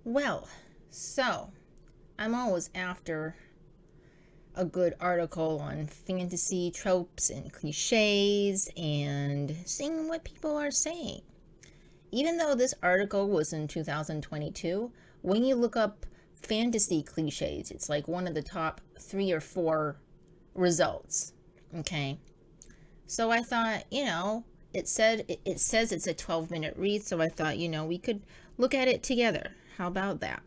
Well, so I'm always after a good article on fantasy tropes and cliches and seeing what people are saying. Even though this article was in 2022, when you look up fantasy cliches, it's like one of the top 3 or 4 results. Okay. So I thought, it says it's a 12-minute read, so I thought, we could look at it together. How about that?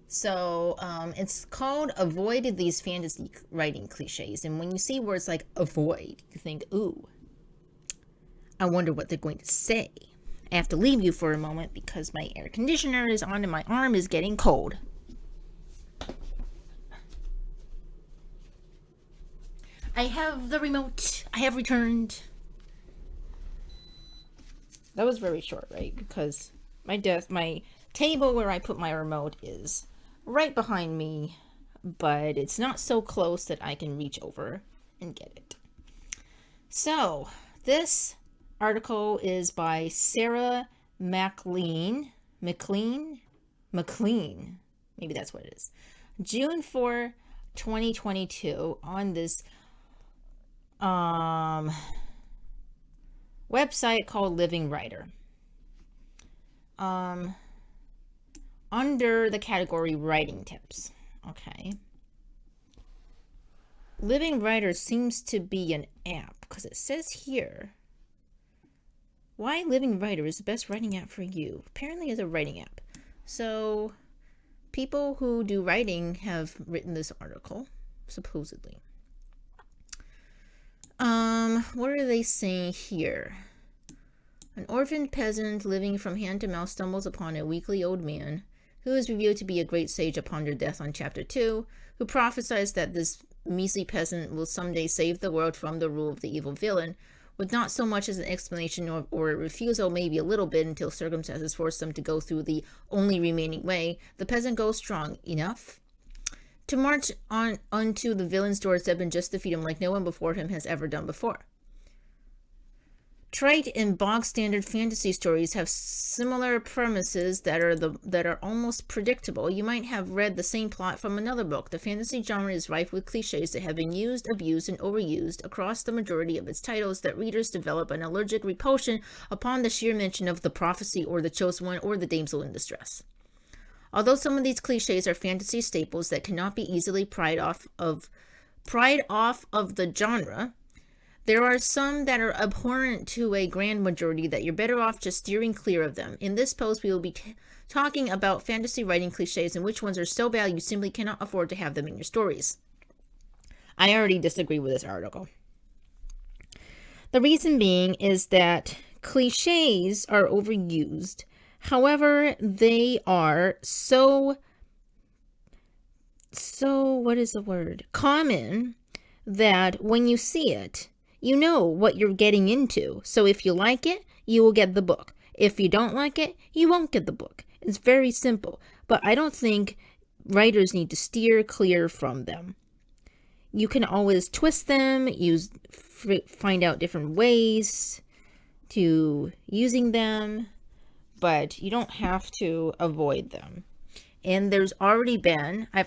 So it's called Avoid These Fantasy Writing Clichés. And when you see words like avoid, you think, ooh, I wonder what they're going to say. I have to leave you for a moment because my air conditioner is on and my arm is getting cold. I have the remote. I have returned. That was very short, right? Because my table where I put my remote is right behind me, but it's not so close that I can reach over and get it. So, this article is by Sarah MacLean. MacLean. Maybe that's what it is. June 4, 2022 on this website called Living Writer. Under the category writing tips. Okay. Living Writer seems to be an app because it says here why Living Writer is the best writing app for you. Apparently it's a writing app. So people who do writing have written this article, supposedly. What are they saying here? An orphaned peasant living from hand to mouth stumbles upon a weakly old man who is revealed to be a great sage upon their death on chapter 2, who prophesies that this measly peasant will someday save the world from the rule of the evil villain, with not so much as an explanation or a refusal, maybe a little bit, until circumstances force them to go through the only remaining way. The peasant goes strong enough to march on unto the villain's doorstep and just defeat him like no one before him has ever done before. Trite and bog-standard fantasy stories have similar premises that are almost predictable. You might have read the same plot from another book. The fantasy genre is rife with cliches that have been used, abused, and overused across the majority of its titles that readers develop an allergic repulsion upon the sheer mention of the prophecy or the chosen one or the damsel in distress. Although some of these cliches are fantasy staples that cannot be easily pried off of the genre, there are some that are abhorrent to a grand majority that you're better off just steering clear of them. In this post, we will be talking about fantasy writing cliches and which ones are so bad you simply cannot afford to have them in your stories. I already disagree with this article. The reason being is that cliches are overused. However, they are so what is the word? Common that when you see it, you know what you're getting into. So if you like it, you will get the book. If you don't like it, you won't get the book. It's very simple. But I don't think writers need to steer clear from them. You can always twist them, find out different ways to using them, but you don't have to avoid them. And I've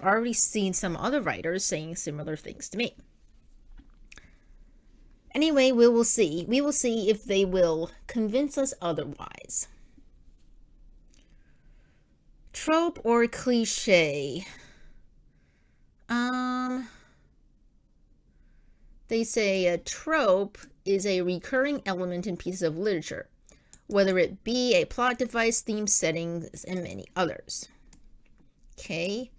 already seen some other writers saying similar things to me. Anyway, we will see. We will see if they will convince us otherwise. Trope or cliche? They say a trope is a recurring element in pieces of literature, whether it be a plot device, theme settings, and many others. Okay.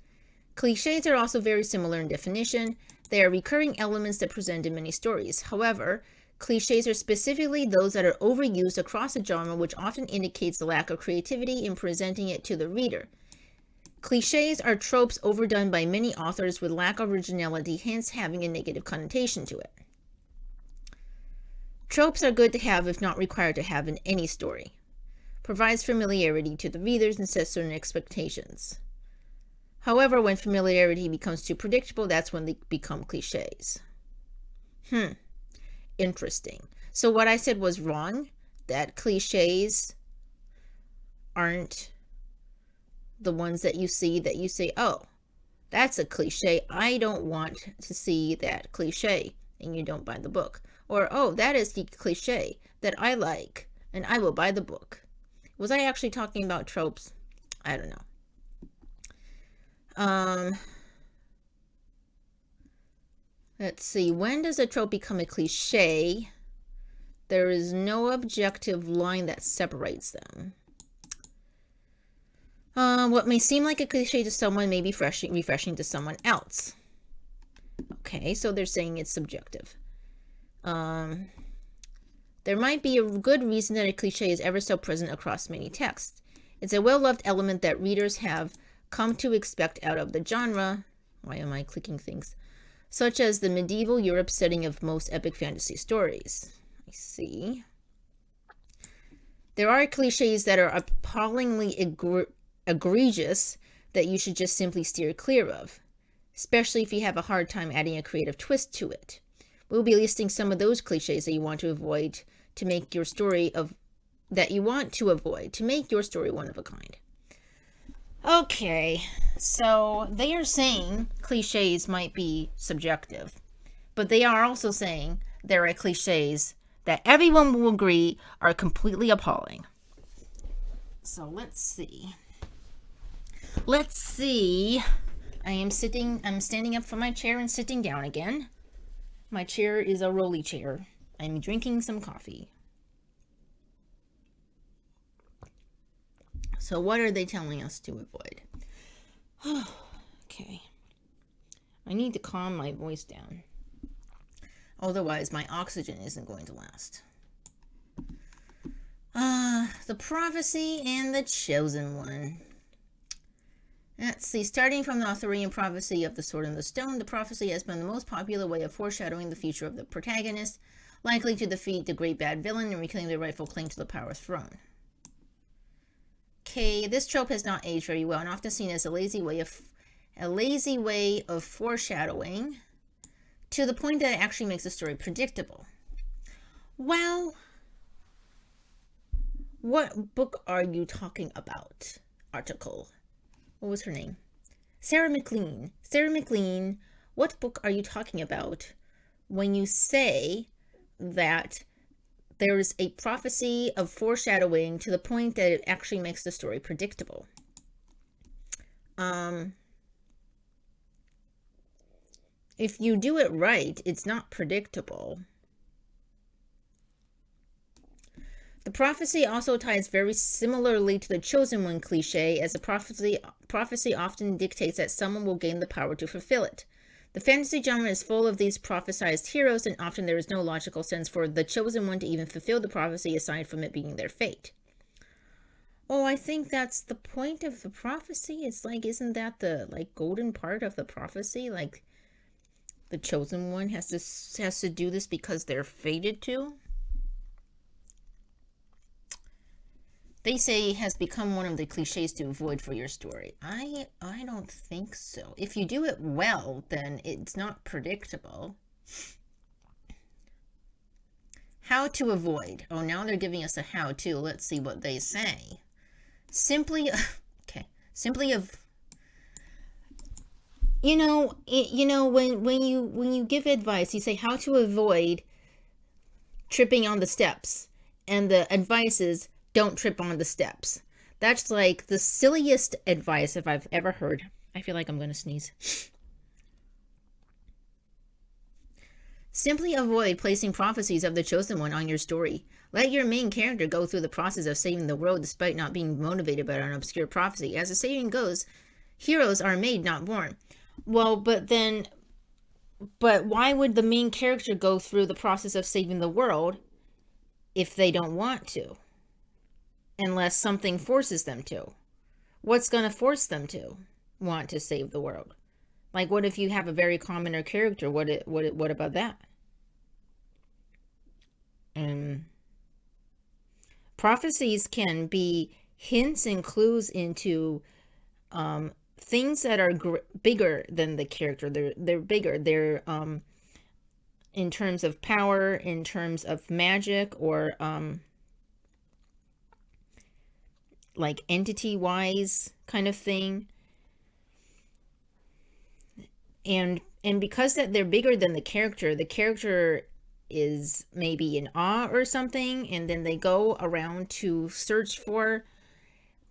Cliches are also very similar in definition. They are recurring elements that present in many stories. However, cliches are specifically those that are overused across a genre, which often indicates the lack of creativity in presenting it to the reader. Cliches are tropes overdone by many authors with lack of originality, hence having a negative connotation to it. Tropes are good to have if not required to have in any story. Provides familiarity to the readers and sets certain expectations. However, when familiarity becomes too predictable, that's when they become cliches. Interesting. So what I said was wrong, that cliches aren't the ones that you see that you say, oh, that's a cliche. I don't want to see that cliche, and you don't buy the book. Or, oh, that is the cliche that I like, and I will buy the book. Was I actually talking about tropes? I don't know. Let's see. When does a trope become a cliche? There is no objective line that separates them. What may seem like a cliche to someone may be refreshing to someone else. Okay, so they're saying it's subjective. There might be a good reason that a cliche is ever so present across many texts. It's a well-loved element that readers have come to expect out of the genre. Why am I clicking things? Such as the medieval Europe setting of most epic fantasy stories. I see. There are cliches that are appallingly egregious that you should just simply steer clear of, especially if you have a hard time adding a creative twist to it. We'll be listing some of those cliches that you want to avoid to make your story one of a kind. Okay, so they are saying cliches might be subjective, but they are also saying there are cliches that everyone will agree are completely appalling. So let's see. I'm standing up from my chair and sitting down again. My chair is a rolly chair. I'm drinking some coffee. So what are they telling us to avoid? Okay. I need to calm my voice down. Otherwise, my oxygen isn't going to last. The prophecy and the chosen one. Let's see. Starting from the Arthurian prophecy of the Sword and the Stone, the prophecy has been the most popular way of foreshadowing the future of the protagonist, likely to defeat the great bad villain and reclaim their rightful claim to the power throne. Okay, this trope has not aged very well and often seen as a lazy way of foreshadowing to the point that it actually makes the story predictable. Well, what book are you talking about? Article. What was her name? Sarah MacLean. Sarah MacLean, what book are you talking about when you say that there's a prophecy of foreshadowing to the point that it actually makes the story predictable? If you do it right, it's not predictable. The prophecy also ties very similarly to the chosen one cliche, as the prophecy often dictates that someone will gain the power to fulfill it. The fantasy genre is full of these prophesized heroes, and often there is no logical sense for the chosen one to even fulfill the prophecy aside from it being their fate. Oh, I think that's the point of the prophecy. It's like, isn't that the golden part of the prophecy? Like, the chosen one has to do this because they're fated to? They say has become one of the cliches to avoid for your story. I don't think so. If you do it well, then it's not predictable. How to avoid. Oh, now they're giving us a how to. Let's see what they say. Simply when you give advice, you say how to avoid tripping on the steps, and the advice is don't trip on the steps. That's like the silliest advice if I've ever heard. I feel like I'm going to sneeze. Simply avoid placing prophecies of the chosen one on your story. Let your main character go through the process of saving the world despite not being motivated by an obscure prophecy. As the saying goes, heroes are made, not born. Well, but why would the main character go through the process of saving the world if they don't want to? Unless something forces them to. What's going to force them to want to save the world? Like, what if you have a very commoner character? What about that? Prophecies can be hints and clues into things that are bigger than the character. They're bigger. They're in terms of power, in terms of magic, or like entity-wise kind of thing. And because that they're bigger than the character is maybe in awe or something, and then they go around to search for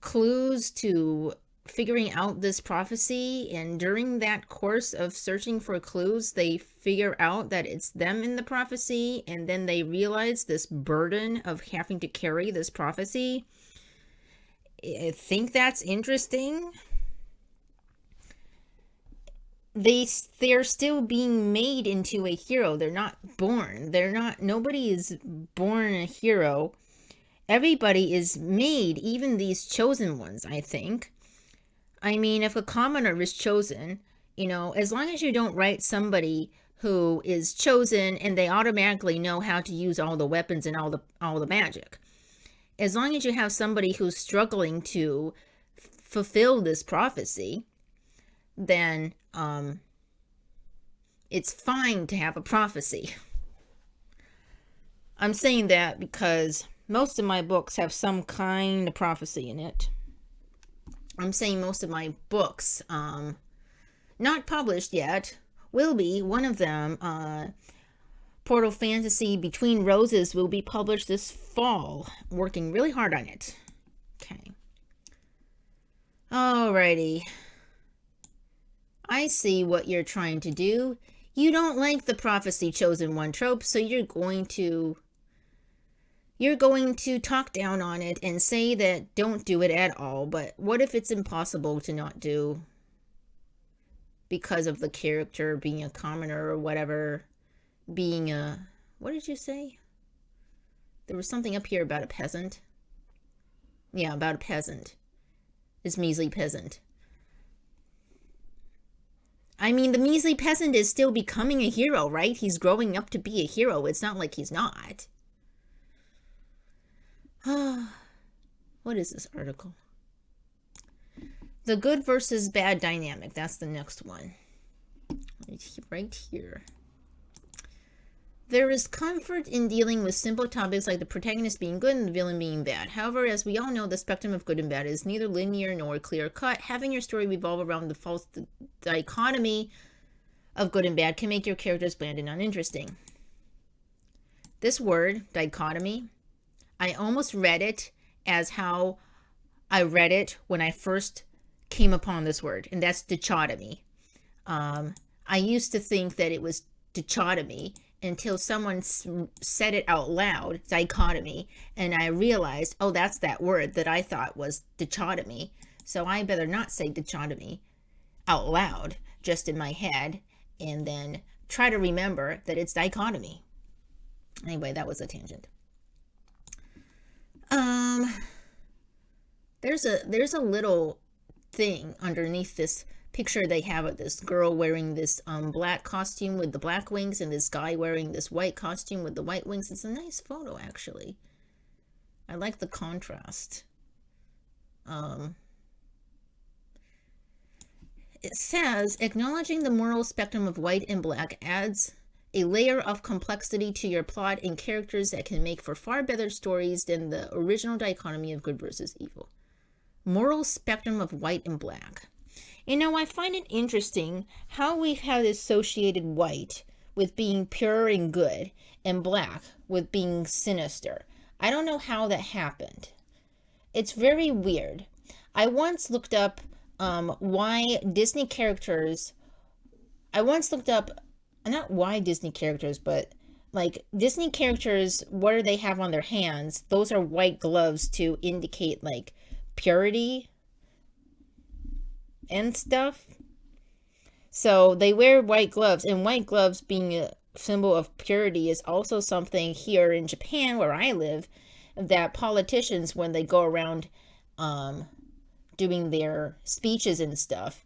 clues to figuring out this prophecy, and during that course of searching for clues they figure out that it's them in the prophecy, and then they realize this burden of having to carry this prophecy. I think that's interesting. They're still being made into a hero. They're not born. Nobody is born a hero. Everybody is made, even these chosen ones, I think. I mean, if a commoner is chosen, as long as you don't write somebody who is chosen and they automatically know how to use all the weapons and all the magic. As long as you have somebody who's struggling to fulfill this prophecy, then it's fine to have a prophecy. I'm saying that because most of my books have some kind of prophecy in it. I'm saying most of my books, not published yet, will be. One of them, Portal Fantasy Between Roses, will be published this fall. Working really hard on it. Okay. Alrighty. I see what you're trying to do. You don't like the prophecy chosen one trope, so you're going to talk down on it and say that don't do it at all. But what if it's impossible to not do because of the character being a commoner or whatever, being a, what did you say? There was something up here about a peasant. Yeah, about a peasant. This measly peasant. I mean, the measly peasant is still becoming a hero, right? He's growing up to be a hero. It's not like he's not. What is this article? The good versus bad dynamic. That's the next one. Right here. There is comfort in dealing with simple topics like the protagonist being good and the villain being bad. However, as we all know, the spectrum of good and bad is neither linear nor clear-cut. Having your story revolve around the false dichotomy of good and bad can make your characters bland and uninteresting. This word, dichotomy, I almost read it as how I read it when I first came upon this word, and that's dichotomy. I used to think that it was dichotomy until someone said it out loud, dichotomy, and I realized, oh, that's that word that I thought was dichotomy. So I better not say dichotomy out loud, just in my head, and then try to remember that it's dichotomy. Anyway, that was a tangent. There's a little thing underneath this picture they have of this girl wearing this black costume with the black wings and this guy wearing this white costume with the white wings. It's a nice photo, actually. I like the contrast. It says, acknowledging the moral spectrum of white and black adds a layer of complexity to your plot and characters that can make for far better stories than the original dichotomy of good versus evil. Moral spectrum of white and black. I find it interesting how we have associated white with being pure and good and black with being sinister. I don't know how that happened. It's very weird. I once looked up why Disney characters, not why Disney characters, but like Disney characters, what do they have on their hands? Those are white gloves to indicate like purity and stuff. So they wear white gloves, and white gloves being a symbol of purity is also something here in Japan where I live, that politicians, when they go around doing their speeches and stuff,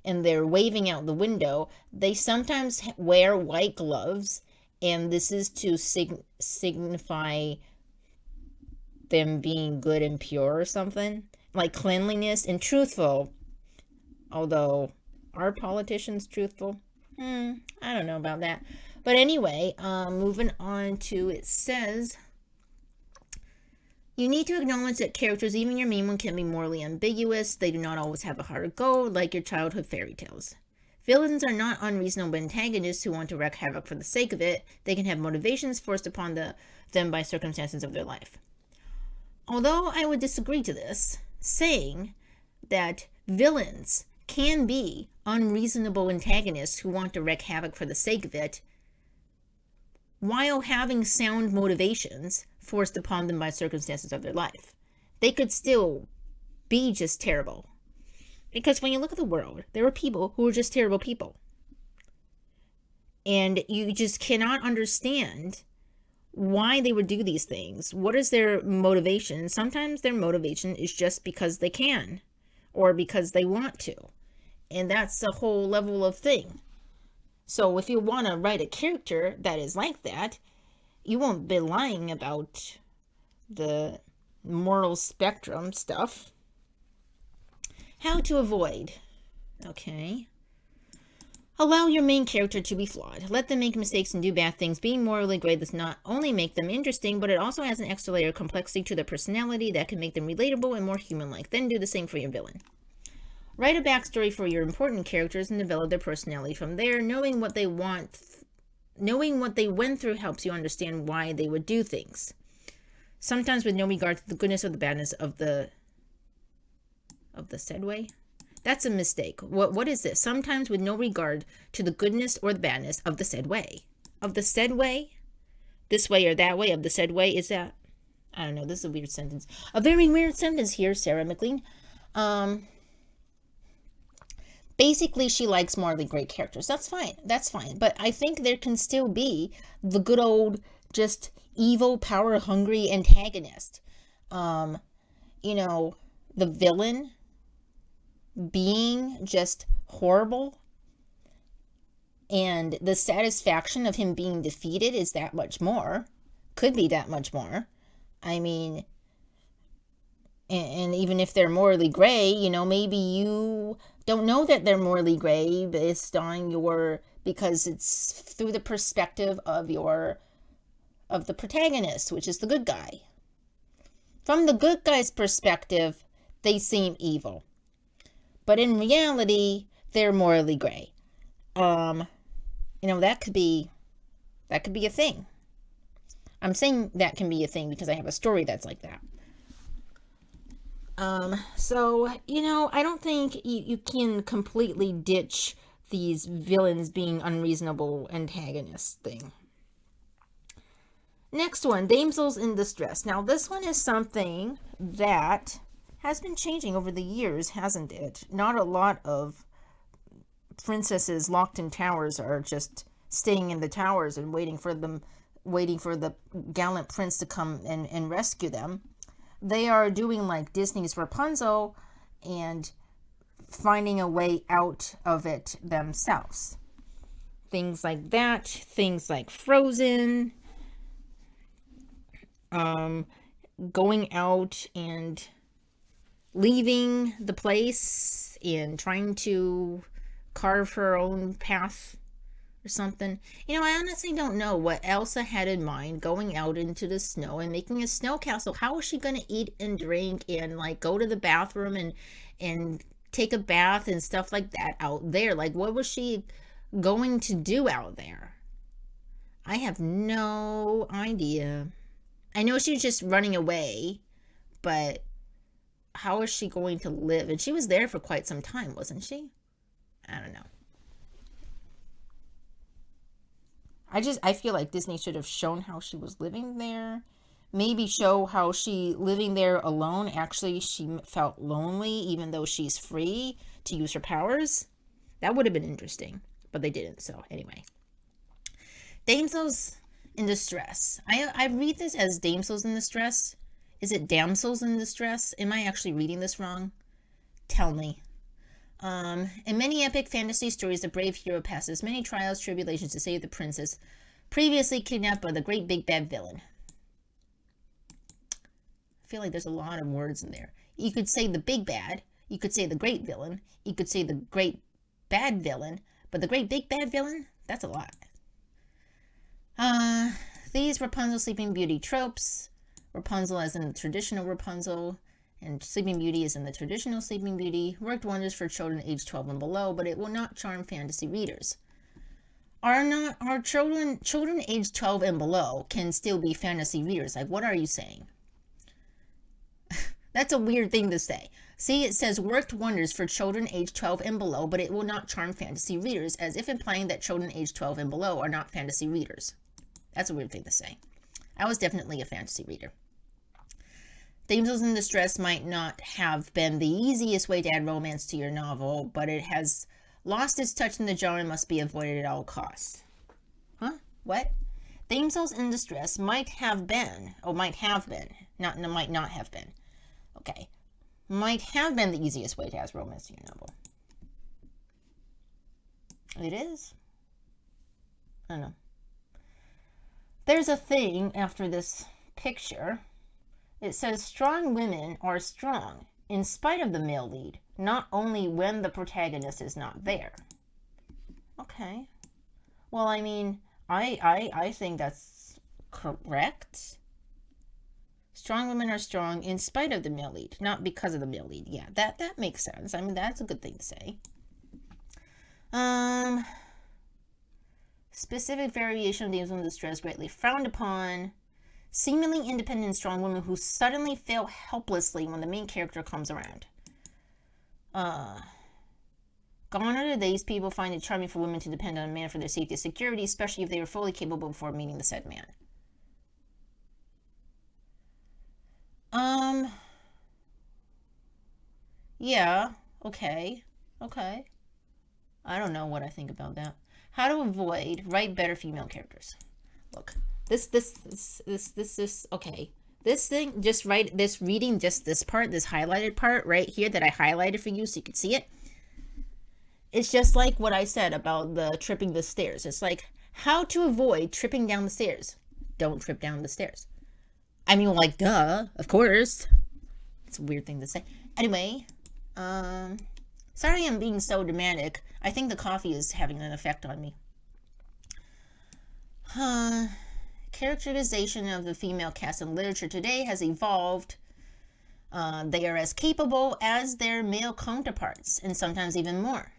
and they're waving out the window, they sometimes wear white gloves, and this is to signify them being good and pure or something, like cleanliness and truthful. Although, are politicians truthful? I don't know about that. But anyway, moving on to, it says, You need to acknowledge that characters, even your main one, can be morally ambiguous. They do not always have a heart of gold, like your childhood fairy tales. Villains are not unreasonable antagonists who want to wreak havoc for the sake of it. They can have motivations forced upon them by circumstances of their life. Although I would disagree to this, saying that villains can be unreasonable antagonists who want to wreak havoc for the sake of it, while having sound motivations forced upon them by circumstances of their life. They could still be just terrible. Because when you look at the world, there are people who are just terrible people. And you just cannot understand why they would do these things. What is their motivation? Sometimes their motivation is just because they can, or because they want to. And that's a whole level of thing. So if you want to write a character that is like that, you won't be lying about the moral spectrum stuff. How to avoid. Okay. Allow your main character to be flawed. Let them make mistakes and do bad things. Being morally gray does not only make them interesting, but it also adds an extra layer of complexity to their personality that can make them relatable and more human-like. Then do the same for your villain. Write a backstory for your important characters and develop their personality from there. Knowing what they went through helps you understand why they would do things. Sometimes with no regard to the goodness or the badness of the said way. That's a mistake. What is this? Sometimes with no regard to the goodness or the badness of the said way. Of the said way? This way or that way of the said way? Is that? I don't know. This is a weird sentence. A very weird sentence here, Sarah MacLean. Basically, she likes morally great characters. That's fine. That's fine. But I think there can still be the good old, just evil, power-hungry antagonist. The villain being just horrible. And the satisfaction of him being defeated is that much more. Could be that much more. I mean, and even if they're morally gray, maybe you don't know that they're morally gray based on because it's through the perspective of the protagonist, which is the good guy. From the good guy's perspective, they seem evil. But in reality, they're morally gray. That could be a thing. I'm saying that can be a thing because I have a story that's like that. I don't think you can completely ditch these villains being unreasonable antagonists thing. Next one, Damsels in Distress. Now, this one is something that has been changing over the years, hasn't it? Not a lot of princesses locked in towers are just staying in the towers and waiting for the gallant prince to come and rescue them. They are doing like Disney's Rapunzel and finding a way out of it themselves. Things like that. Things like Frozen. Going out and leaving the place and trying to carve her own path or something. I honestly don't know what Elsa had in mind going out into the snow and making a snow castle. How was she going to eat and drink and go to the bathroom and take a bath and stuff like that out there? What was she going to do out there? I have no idea. I know she was just running away, but how is she going to live? And she was there for quite some time, wasn't she? I don't know. I feel like Disney should have shown how she was living there. Maybe show how she living there alone. Actually, she felt lonely even though she's free to use her powers. That would have been interesting, but they didn't. So anyway, Damsels in Distress. I read this as Damsels in Distress. Is it Damsels in Distress? Am I actually reading this wrong? Tell me. In many epic fantasy stories, the brave hero passes many trials, tribulations to save the princess, previously kidnapped by the great big bad villain. I feel like there's a lot of words in there. You could say the big bad, you could say the great villain, you could say the great bad villain, but the great big bad villain, that's a lot. These Rapunzel Sleeping Beauty tropes Rapunzel as in the traditional Rapunzel, and Sleeping Beauty is in the traditional Sleeping Beauty. Worked wonders for children aged 12 and below, but it will not charm fantasy readers. Are children aged 12 and below can still be fantasy readers? Like, what are you saying? That's a weird thing to say. See, it says worked wonders for children aged 12 and below, but it will not charm fantasy readers, as if implying that children aged 12 and below are not fantasy readers. That's a weird thing to say. I was definitely a fantasy reader. Damsels in Distress might not have been the easiest way to add romance to your novel, but it has lost its touch in the genre and must be avoided at all costs. Huh? What? Damsels in Distress might have been, might not have been. Okay. Might have been the easiest way to add romance to your novel. It is? I don't know. There's a thing after this picture. It says strong women are strong in spite of the male lead, not only when the protagonist is not there. Okay. Well, I mean, I think that's correct. Strong women are strong in spite of the male lead, not because of the male lead. Yeah, that makes sense. I mean, that's a good thing to say. Specific variation of damsel in distress greatly frowned upon. Seemingly independent and strong women who suddenly fail helplessly when the main character comes around. Gone are the days people find it charming for women to depend on a man for their safety and security, especially if they are fully capable before meeting the said man. Yeah, okay. I don't know what I think about that. How to avoid write better female characters. Look. This, okay. This thing, just reading just this part, this highlighted part right here that I highlighted for you so you could see it. It's just like what I said about the tripping the stairs. It's like, how to avoid tripping down the stairs. Don't trip down the stairs. I mean, like, duh, of course. It's a weird thing to say. Anyway, sorry I'm being so dramatic. I think the coffee is having an effect on me. Characterization of the female cast in literature today has evolved. They are as capable as their male counterparts, and sometimes even more.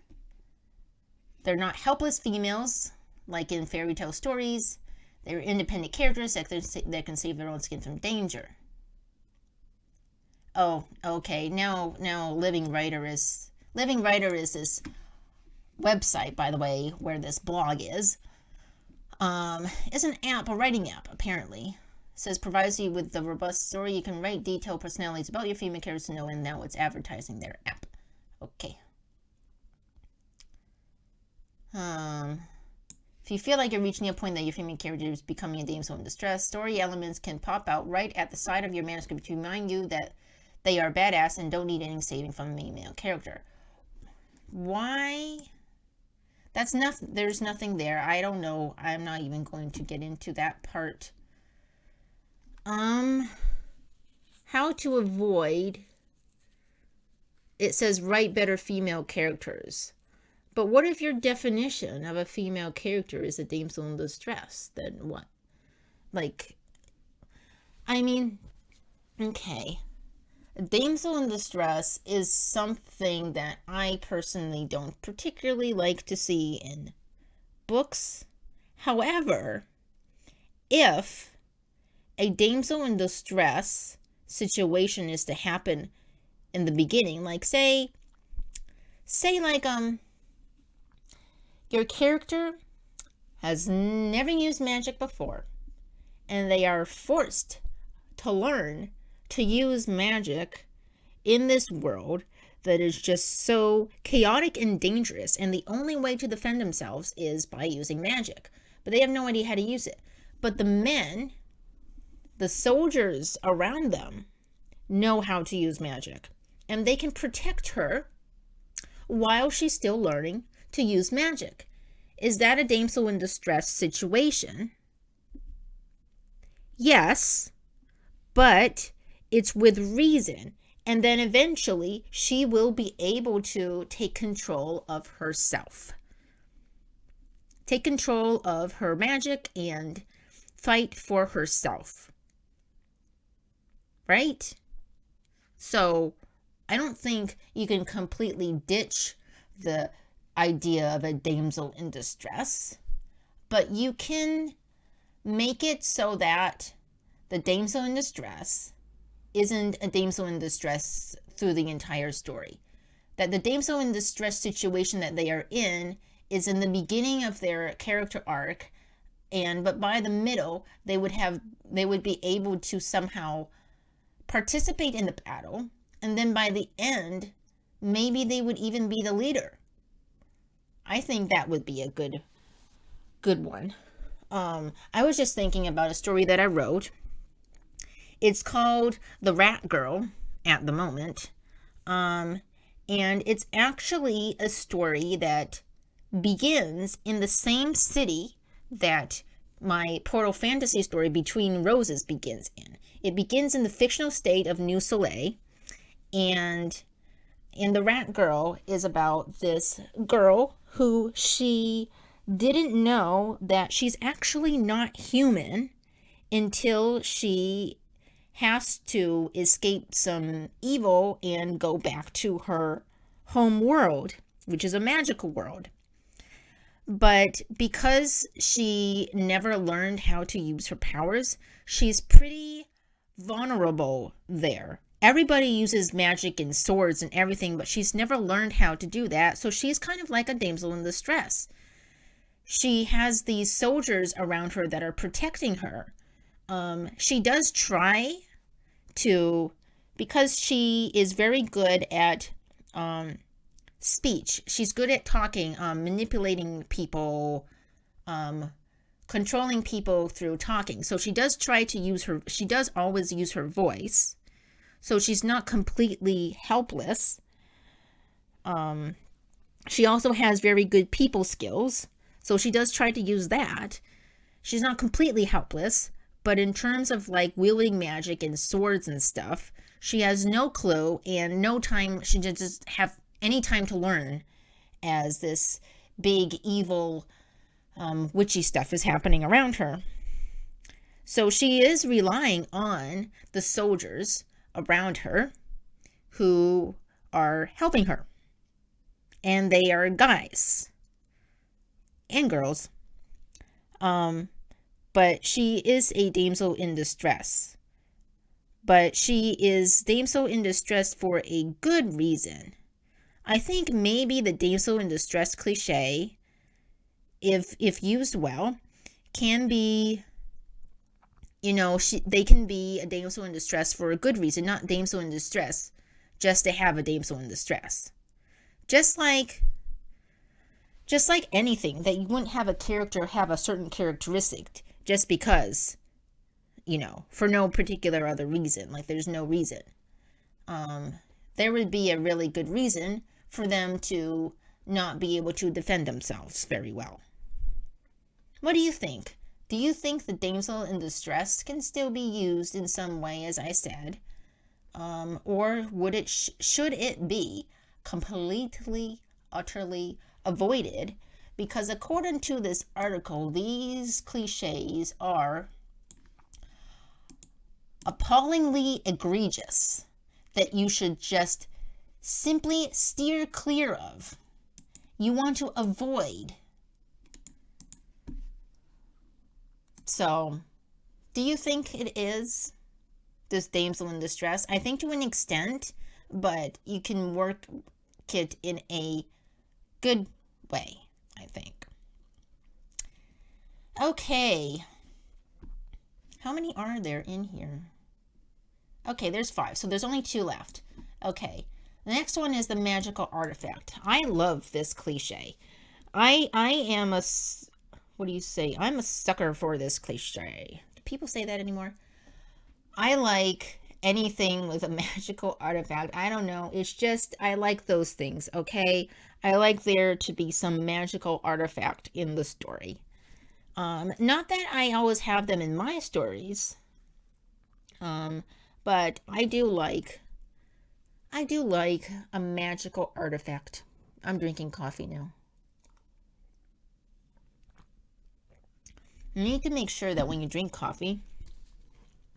They're not helpless females, like in fairy tale stories. They're independent characters that can save their own skin from danger. Oh, okay. Now Living Writer is this website, by the way, where this blog is. It's an app, a writing app, apparently. It says provides you with the robust story. You can write detailed personalities about your female characters to know, and now it's advertising their app. Okay. If you feel like you're reaching a point that your female character is becoming a damsel in distress, story elements can pop out right at the side of your manuscript to remind you that they are badass and don't need any saving from a male character. Why? There's nothing there. I don't know. I'm not even going to get into that part. How to avoid. It says write better female characters. But what if your definition of a female character is a damsel in distress? Then what? Like, I mean, okay. A damsel in distress is something that I personally don't particularly like to see in books. However, if a damsel in distress situation is to happen in the beginning, like say like your character has never used magic before, and they are forced to learn to use magic in this world that is just so chaotic and dangerous, and the only way to defend themselves is by using magic. But they have no idea how to use it. But the men, the soldiers around them, know how to use magic, and they can protect her while she's still learning to use magic. Is that a damsel in distress situation? Yes, but it's with reason. And then eventually she will be able to take control of herself. Take control of her magic and fight for herself. right? So I don't think you can completely ditch the idea of a damsel in distress, but you can make it so that the damsel in distress isn't a damsel in distress through the entire story. That the damsel in distress situation that they are in is in the beginning of their character arc, but by the middle they would be able to somehow participate in the battle, and then by the end maybe they would even be the leader. I think that would be a good one. I was just thinking about a story that I wrote. It's called The Rat Girl at the moment. And it's actually a story that begins in the same city that my Portal Fantasy story Between Roses begins in. It begins in the fictional state of New Soleil, and The Rat Girl is about this girl who she didn't know that she's actually not human until she has to escape some evil and go back to her home world, which is a magical world. But because she never learned how to use her powers, she's pretty vulnerable there. Everybody uses magic and swords and everything, but she's never learned how to do that, so she's kind of like a damsel in distress. She has these soldiers around her that are protecting her. She does try to, because she is very good at speech. She's good at talking, manipulating people, controlling people through talking. So she does always use her voice. So she's not completely helpless. She also has very good people skills. So she does try to use that. She's not completely helpless, but in terms of like wielding magic and swords and stuff, she has no clue and no time. She just have any time to learn as this big evil witchy stuff is happening around her. So she is relying on the soldiers around her who are helping her. And they are guys and girls. But she is a damsel in distress. But she is damsel in distress for a good reason. I think maybe the damsel in distress cliche, if used well, can be, they can be a damsel in distress for a good reason, not damsel in distress just to have a damsel in distress. Just like anything, that you wouldn't have a character have a certain characteristic just because, for no particular other reason. Like there's no reason. There would be a really good reason for them to not be able to defend themselves very well. What do you think? Do you think the damsel in distress can still be used in some way, as I said? Or should it be completely, utterly avoided? Because according to this article, these cliches are appallingly egregious that you should just simply steer clear of. You want to avoid. So, do you think it is this damsel in distress? I think to an extent, but you can work it in a good way, I think. Okay. How many are there in here? Okay, there's 5, so there's only 2 left. Okay. The next one is the magical artifact. I love this cliche. I am a, what do you say? I'm a sucker for this cliche. Do people say that anymore? I like anything with a magical artifact. I don't know. It's just, I like those things, okay? I like there to be some magical artifact in the story. Not that I always have them in my stories. But I do like a magical artifact. I'm drinking coffee now. You need to make sure that when you drink coffee,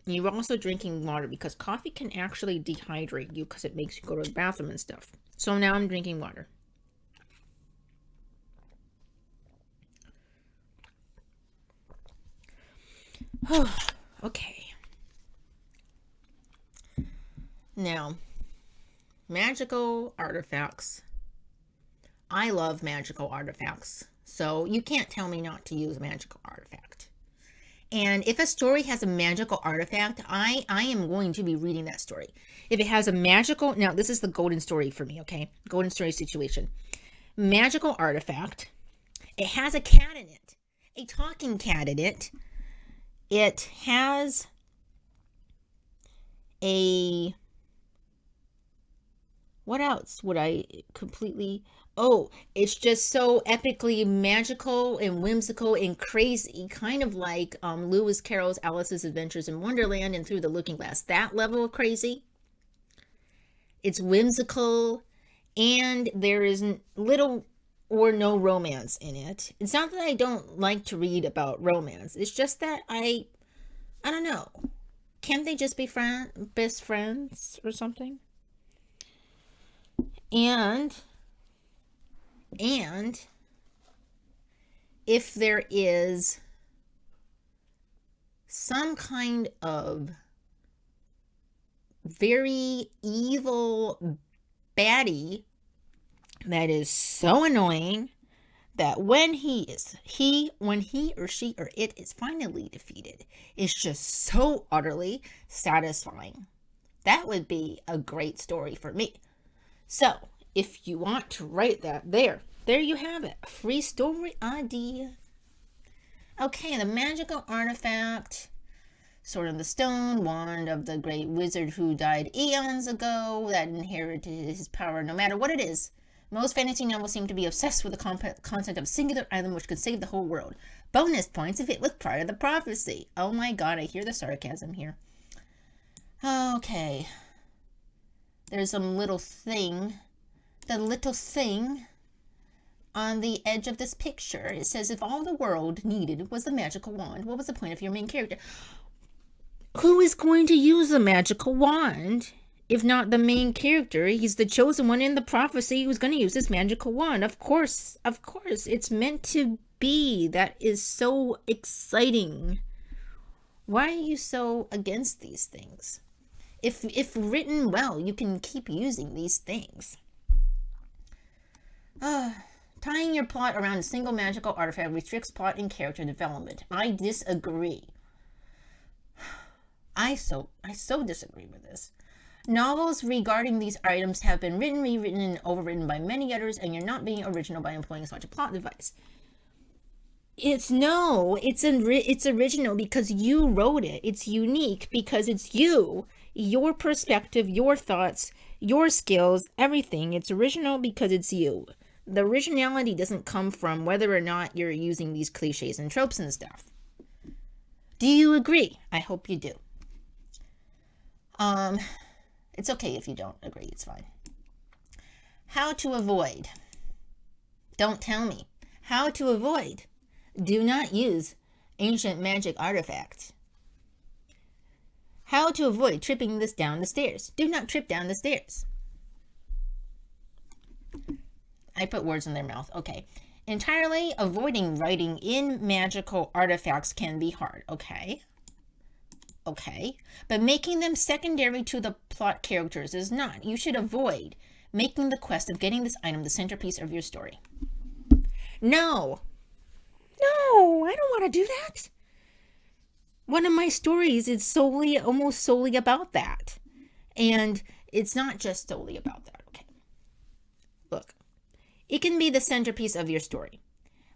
You're also drinking water because coffee can actually dehydrate you because it makes you go to the bathroom and stuff. So now I'm drinking water. Okay. Now, magical artifacts. I love magical artifacts. So you can't tell me not to use a magical artifact. And if a story has a magical artifact, I am going to be reading that story. If it has a magical, now this is the golden story for me, okay? Golden story situation. Magical artifact. It has a cat in it. A talking cat in it. It has a... What else would I completely... Oh, it's just so epically magical and whimsical and crazy, kind of like Lewis Carroll's Alice's Adventures in Wonderland and Through the Looking Glass. That level of crazy. It's whimsical, and there is little or no romance in it. It's not that I don't like to read about romance. It's just that I don't know. Can't they just be best friends or something? And if there is some kind of very evil baddie that is so annoying that when he or she or it is finally defeated, it's just so utterly satisfying. That would be a great story for me. So, if you want to write that, there you have it. A free story idea. Okay, the magical artifact. Sword of the Stone, wand of the great wizard who died eons ago, that inherited his power no matter what it is. Most fantasy novels seem to be obsessed with the concept of a singular item which could save the whole world. Bonus points if it was part of the prophecy. Oh my god, I hear the sarcasm here. Okay. There's some little thing. The little thing on the edge of this picture. It says, if all the world needed was the magical wand, what was the point of your main character? Who is going to use the magical wand if not the main character? He's the chosen one in the prophecy who's going to use this magical wand. Of course. It's meant to be. That is so exciting. Why are you so against these things? If written well, you can keep using these things. Tying your plot around a single magical artifact restricts plot and character development. I disagree. I so disagree with this. Novels regarding these items have been written, rewritten, and overwritten by many others, and you're not being original by employing such a plot device. It's original because you wrote it. It's unique because it's you. Your perspective, your thoughts, your skills, everything. It's original because it's you. The originality doesn't come from whether or not you're using these cliches and tropes and stuff. Do you agree? I hope you do. It's okay if you don't agree. It's fine. How to avoid. Don't tell me. How to avoid. Do not use ancient magic artifacts. How to avoid tripping this down the stairs. Do not trip down the stairs. I put words in their mouth. Okay. Entirely avoiding writing in magical artifacts can be hard. Okay. But making them secondary to the plot characters is not. You should avoid making the quest of getting this item the centerpiece of your story. No, I don't want to do that. One of my stories is almost solely about that. And it's not just solely about that, okay? Look, it can be the centerpiece of your story,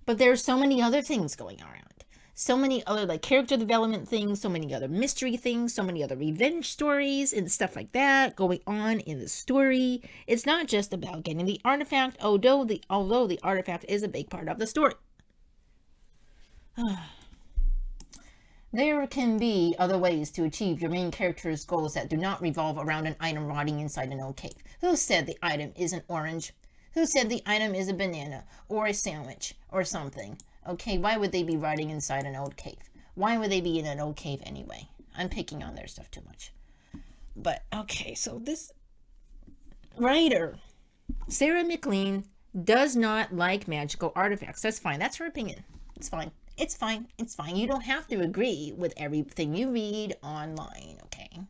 but there are so many other things going around. So many other character development things, so many other mystery things, so many other revenge stories and stuff like that going on in the story. It's not just about getting the artifact, although the artifact is a big part of the story. There can be other ways to achieve your main character's goals that do not revolve around an item rotting inside an old cave. Who said the item is an orange? Who said the item is a banana or a sandwich or something? Okay, why would they be rotting inside an old cave? Why would they be in an old cave anyway? I'm picking on their stuff too much. But okay, so this writer, Sarah MacLean, does not like magical artifacts. That's fine. That's her opinion. It's fine. It's fine. It's fine. You don't have to agree with everything you read online, okay?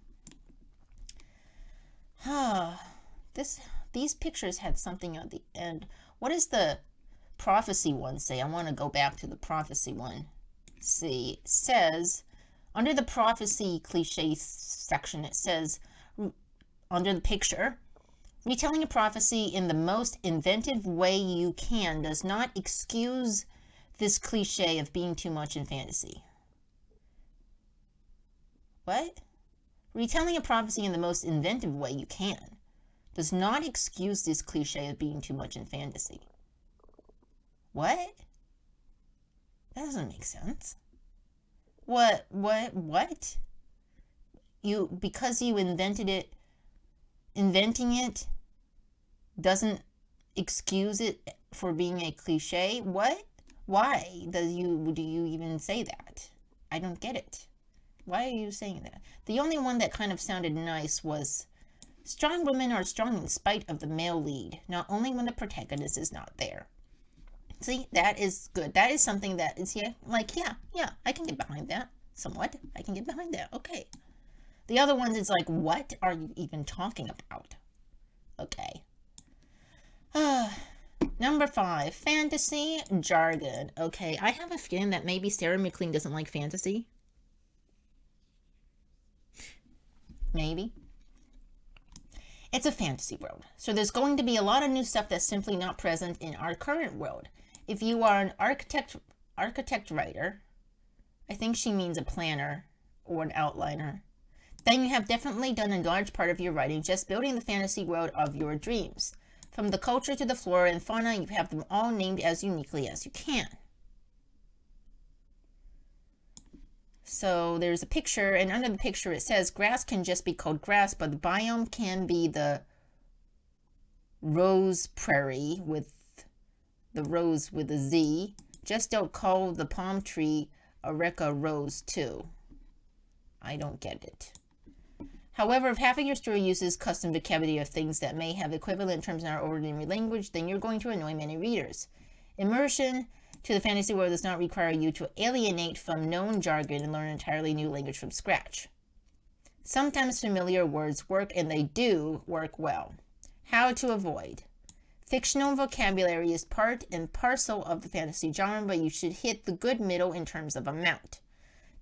These pictures had something at the end. What does the prophecy one say? I want to go back to the prophecy one. See, it says, under the prophecy cliche section, it says, under the picture, retelling a prophecy in the most inventive way you can does not excuse this cliche of being too much in fantasy. What? Retelling a prophecy in the most inventive way you can does not excuse this cliche of being too much in fantasy. What? That doesn't make sense. What? Because you invented it, inventing it doesn't excuse it for being a cliche? What? Why do you even say that? I don't get it. Why are you saying that? The only one that kind of sounded nice was, strong women are strong in spite of the male lead, not only when the protagonist is not there. See, that is good. That is something that is, yeah, I can get behind that. Somewhat. I can get behind that. Okay. The other ones, it's like, what are you even talking about? Okay. Number 5, fantasy jargon. Okay, I have a feeling that maybe Sarah MacLean doesn't like fantasy. Maybe. It's a fantasy world, so there's going to be a lot of new stuff that's simply not present in our current world. If you are an architect writer, I think she means a planner or an outliner, then you have definitely done a large part of your writing just building the fantasy world of your dreams. From the culture to the flora and fauna, you have them all named as uniquely as you can. So there's a picture, and under the picture it says, grass can just be called grass, but the biome can be the rose prairie with the rose with a Z. Just don't call the palm tree Areca rose too. I don't get it. However, if half of your story uses custom vocabulary of things that may have equivalent terms in our ordinary language, then you're going to annoy many readers. Immersion to the fantasy world does not require you to alienate from known jargon and learn an entirely new language from scratch. Sometimes familiar words work, and they do work well. How to avoid. Fictional vocabulary is part and parcel of the fantasy genre, but you should hit the good middle in terms of amount.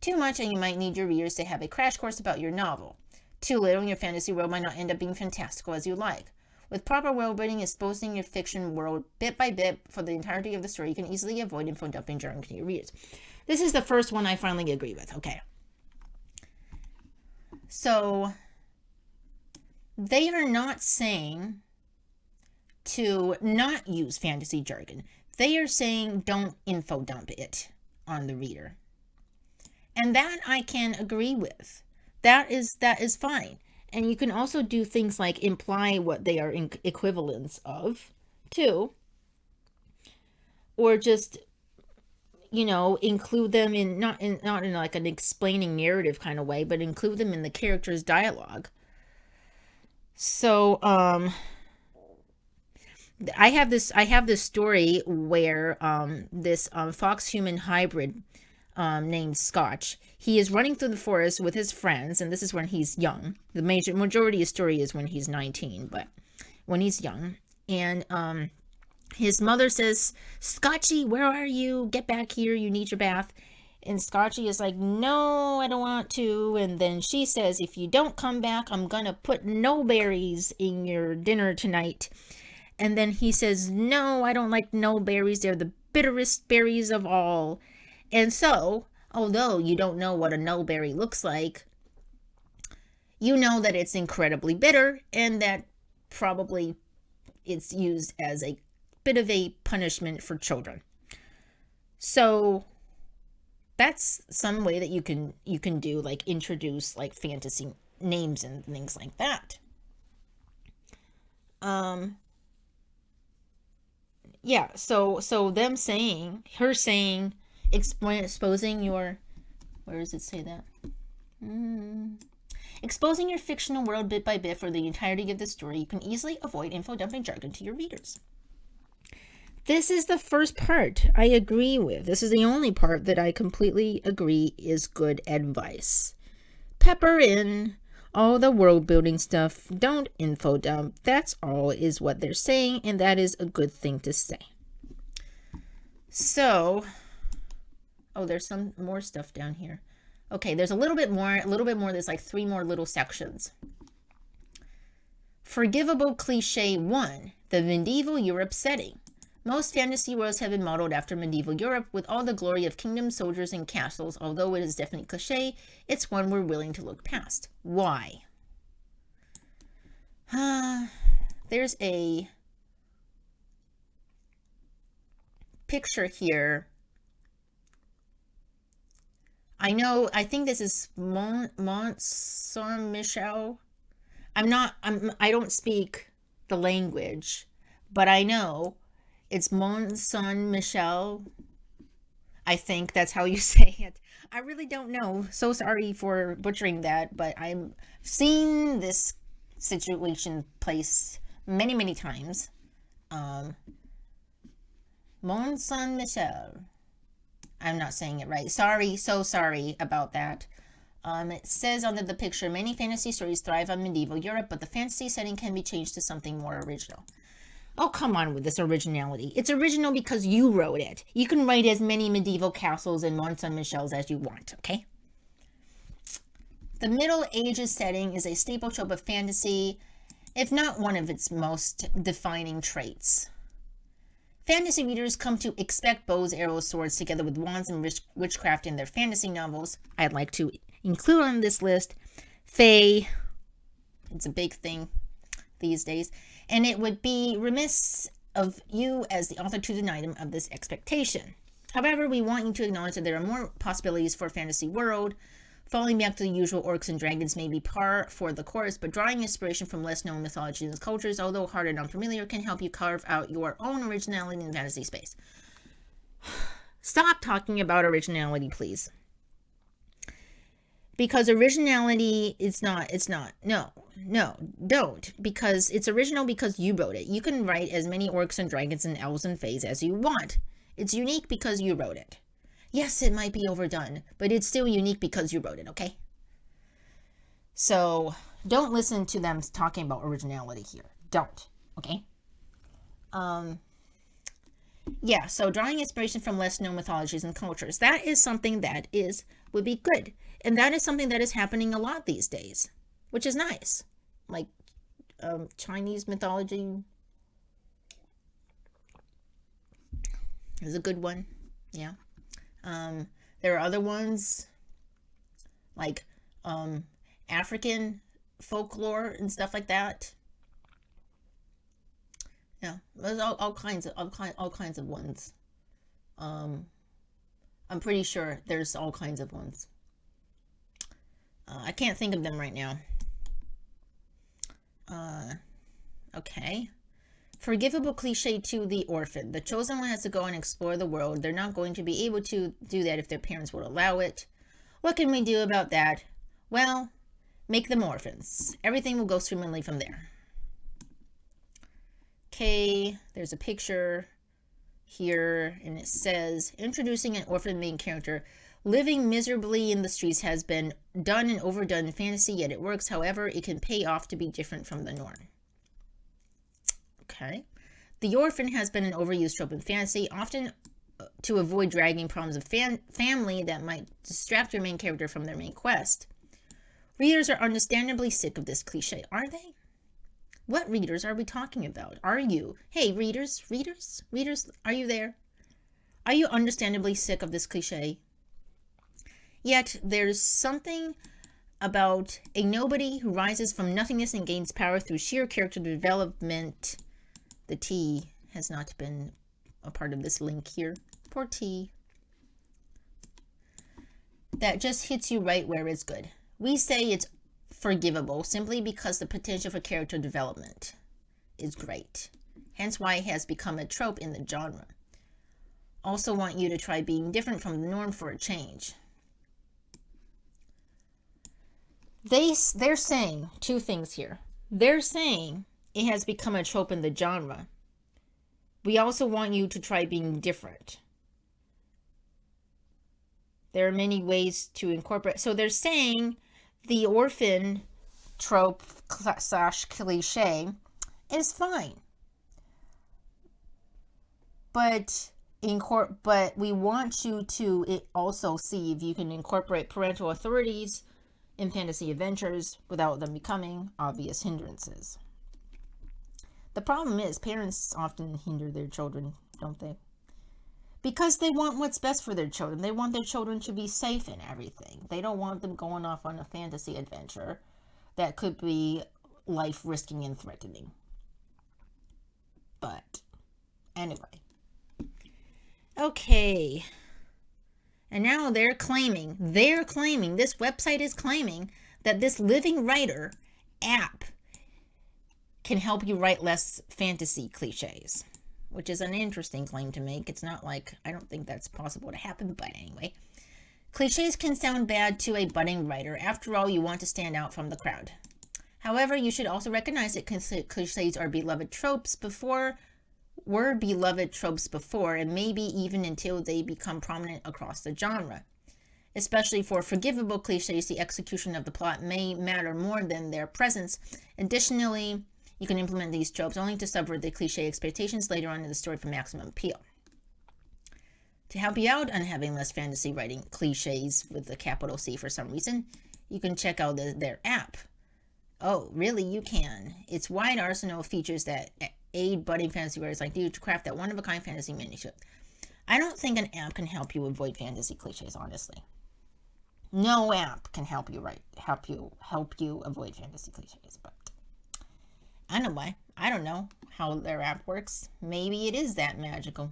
Too much, and you might need your readers to have a crash course about your novel. Too little, and your fantasy world might not end up being fantastical as you like. With proper world building, exposing your fiction world bit by bit for the entirety of the story, you can easily avoid info dumping jargon to your readers. This is the first one I finally agree with. Okay. So, they are not saying to not use fantasy jargon. They are saying don't info dump it on the reader. And that I can agree with. That is fine. And you can also do things like imply what they are in equivalents of, too. Or just, include them in not in like an explaining narrative kind of way, but include them in the character's dialogue. So, I have this story where this fox human hybrid named Scotch, he is running through the forest with his friends, and this is when he's young. The majority of the story is when he's 19, but when he's young, and his mother says, "Scotchy, where are you? Get back here, you need your bath." And Scotchy is like, "No, I don't want to." And then she says, "If you don't come back, I'm gonna put no berries in your dinner tonight." And then he says, "No, I don't like no berries. They're the bitterest berries of all." And so, although you don't know what a nullberry looks like, you know that it's incredibly bitter and that probably it's used as a bit of a punishment for children. So that's some way that you can do, like, introduce like fantasy names and things like that. Yeah, so her saying exposing your, where does it say that? Exposing your fictional world bit by bit for the entirety of the story, you can easily avoid info-dumping jargon to your readers. This is the first part I agree with. This is the only part that I completely agree is good advice. Pepper in all the world building stuff. Don't info dump. That's all is what they're saying, and that is a good thing to say. So, oh, there's some more stuff down here. Okay, there's a little bit more. There's like 3 more little sections. Forgivable Cliche 1, the medieval Europe setting. Most fantasy worlds have been modeled after medieval Europe with all the glory of kingdoms, soldiers, and castles. Although it is definitely cliché, it's one we're willing to look past. Why? There's a picture here. I think this is Mont Saint-Michel. I don't speak the language, but I know it's Mont Saint-Michel. I think that's how you say it. I really don't know. So sorry for butchering that, but I've seen this situation place many, many times. Mont Saint-Michel. I'm not saying it right. Sorry, so sorry about that. It says under the picture, many fantasy stories thrive on medieval Europe, but the fantasy setting can be changed to something more original. Oh, come on with this originality. It's original because you wrote it. You can write as many medieval castles and Mont Saint-Michels as you want, okay? The Middle Ages setting is a staple trope of fantasy, if not one of its most defining traits. Fantasy readers come to expect bows, arrows, swords, together with wands and witchcraft in their fantasy novels. I'd like to include on this list fae. It's a big thing these days. And it would be remiss of you as the author to deny them of this expectation. However, we want you to acknowledge that there are more possibilities for a fantasy world. Falling back to the usual orcs and dragons may be par for the course, but drawing inspiration from less known mythologies and cultures, although hard and unfamiliar, can help you carve out your own originality in fantasy space. Stop talking about originality, please. Because originality no, don't. Because it's original because you wrote it. You can write as many orcs and dragons and elves and fays as you want. It's unique because you wrote it. Yes, it might be overdone, but it's still unique because you wrote it, okay? So, don't listen to them talking about originality here. Don't, okay? Yeah, so drawing inspiration from less known mythologies and cultures. That is something that would be good. And that is something that is happening a lot these days, which is nice. Like, Chinese mythology is a good one, yeah. There are other ones like African folklore and stuff like that. Yeah, there's all kinds of ones. I'm pretty sure there's all kinds of ones. I can't think of them right now. Okay. Forgivable Cliche 2, the Orphan. The chosen one has to go and explore the world. They're not going to be able to do that if their parents will allow it. What can we do about that? Well, make them orphans. Everything will go swimmingly from there. Okay, there's a picture here, and it says, introducing an orphan main character. Living miserably in the streets has been done and overdone in fantasy, yet it works. However, it can pay off to be different from the norm. Okay. The orphan has been an overused trope in fantasy, often to avoid dragging problems of family that might distract your main character from their main quest. Readers are understandably sick of this cliche, are they? What readers are we talking about? Are you? Hey, readers, are you there? Are you understandably sick of this cliche? Yet, there's something about a nobody who rises from nothingness and gains power through sheer character development. The T has not been a part of this link here. Poor T. That just hits you right where it's good. We say it's forgivable simply because the potential for character development is great. Hence why it has become a trope in the genre. Also want you to try being different from the norm for a change. they're saying two things here. They're saying it has become a trope in the genre. We also want you to try being different. There are many ways to incorporate. So they're saying the orphan trope slash cliche is fine. But we want you to also see if you can incorporate parental authorities in fantasy adventures without them becoming obvious hindrances. The problem is parents often hinder their children, don't they? Because they want what's best for their children. They want their children to be safe in everything. They don't want them going off on a fantasy adventure that could be life-risking and threatening. But anyway. Okay. And now they're claiming, this website is claiming that this Living Writer app can help you write less fantasy cliches, which is an interesting claim to make. It's not like, I don't think that's possible to happen, but anyway. Cliches can sound bad to a budding writer. After all, you want to stand out from the crowd. However, you should also recognize that cliches are beloved tropes before, and maybe even until they become prominent across the genre. Especially for forgivable cliches, the execution of the plot may matter more than their presence. Additionally, you can implement these tropes only to subvert the cliche expectations later on in the story for maximum appeal. To help you out on having less fantasy writing cliches with a capital C for some reason, you can check out their app. Oh, really? You can. Its wide arsenal of features that aid budding fantasy writers like you to craft that one-of-a-kind fantasy manuscript. I don't think an app can help you avoid fantasy cliches, honestly. No app can help you avoid fantasy cliches, but anyway, I don't know how their app works. Maybe it is that magical.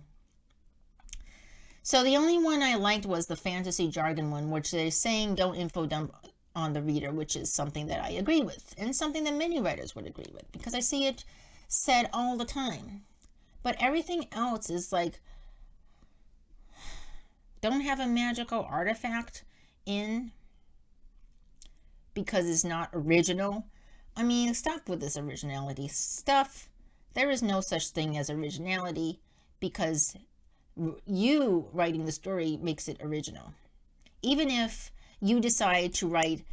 So the only one I liked was the fantasy jargon one, which they're saying don't info dump on the reader, which is something that I agree with, and something that many writers would agree with, because I see it said all the time. But everything else is like, don't have a magical artifact in because it's not original. I mean, stop with this originality stuff. There is no such thing as originality because you writing the story makes it original. Even if you decide to write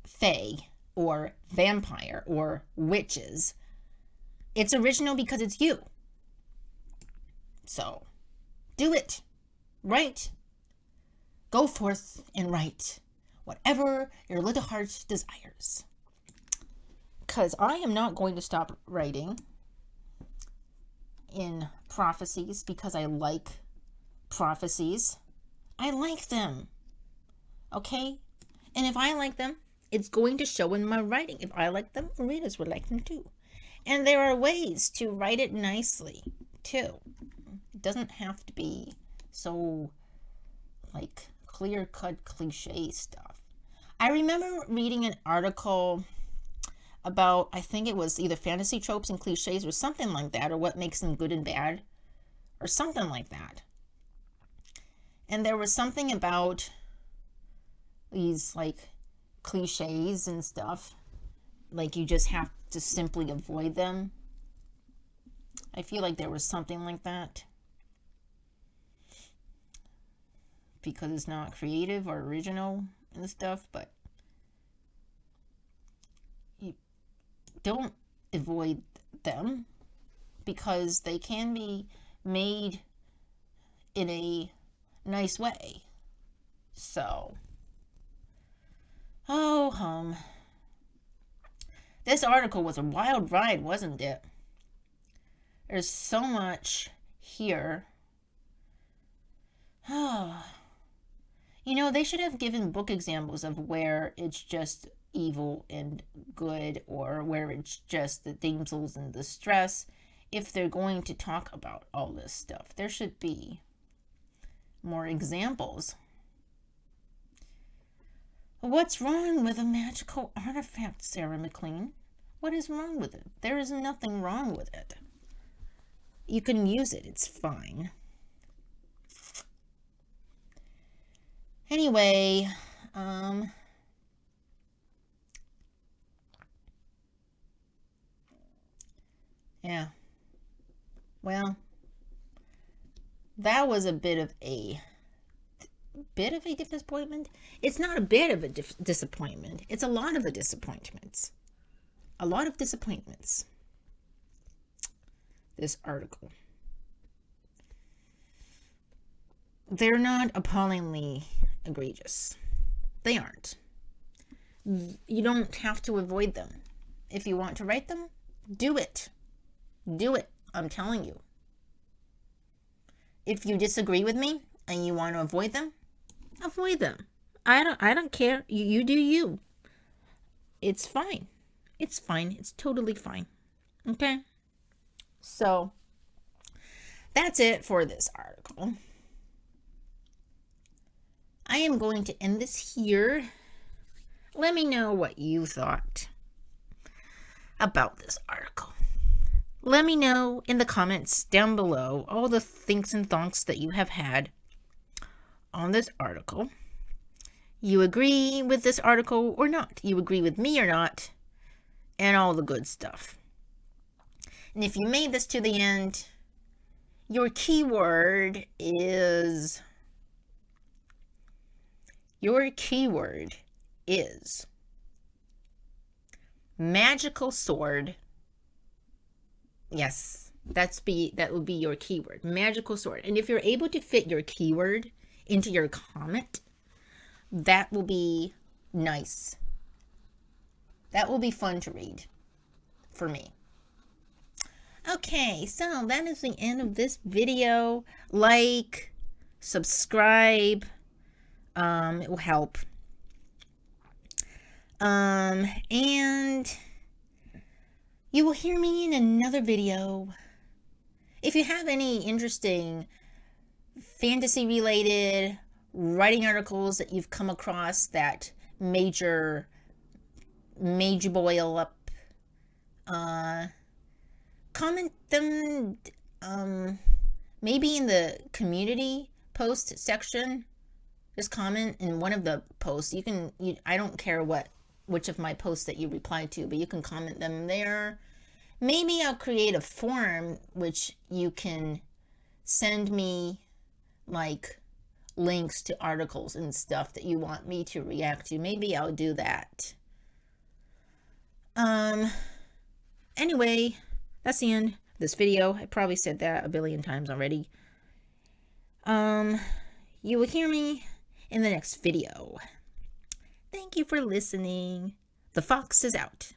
fae or vampire or witches, it's original because it's you. So, do it. Write. Go forth and write whatever your little heart desires. Because I am not going to stop writing in prophecies because I like prophecies. I like them. Okay? And if I like them, it's going to show in my writing. If I like them, readers would like them too. And there are ways to write it nicely, too. It doesn't have to be so, like, clear-cut cliche stuff. I remember reading an article about, I think it was either fantasy tropes and cliches or something like that, or what makes them good and bad, or something like that. And there was something about these, like, cliches and stuff. Like, you just have to simply avoid them. I feel like there was something like that. Because it's not creative or original and stuff, but you don't avoid them because they can be made in a nice way. So, this article was a wild ride, wasn't it? There's so much here. You know, they should have given book examples of where it's just evil and good, or where it's just the damsels in distress. If they're going to talk about all this stuff, there should be more examples. What's wrong with a magical artifact, Sarah MacLean? What is wrong with it? There is nothing wrong with it. You can use it. It's fine. Anyway, Yeah. Well, that was a bit of a disappointment. It's not a bit of a disappointment. It's a lot of a disappointments. A lot of disappointments. This article. They're not appallingly egregious. They aren't. You don't have to avoid them. If you want to write them, do it. Do it. I'm telling you. If you disagree with me and you want to avoid them, avoid them. I don't care. You do you. It's fine. It's fine. It's totally fine. Okay? So, that's it for this article. I am going to end this here. Let me know what you thought about this article. Let me know in the comments down below all the thinks and thonks that you have had on this article. You agree with this article or not? You agree with me or not? And all the good stuff. And if you made this to the end, your keyword is magical sword. Yes, that will be your keyword, magical sword. And if you're able to fit your keyword into your comment, that will be nice. That will be fun to read for me. Okay, so that is the end of this video. Like, subscribe, it will help. And you will hear me in another video. If you have any interesting fantasy related writing articles that you've come across that made you boil up, comment them, maybe in the community post section. Just comment in one of the posts. I don't care which of my posts that you reply to, but you can comment them there. Maybe I'll create a form which you can send me like links to articles and stuff that you want me to react to. Maybe I'll do that. Anyway, that's the end of this video. I probably said that a billion times already. You will hear me in the next video. Thank you for listening. The fox is out.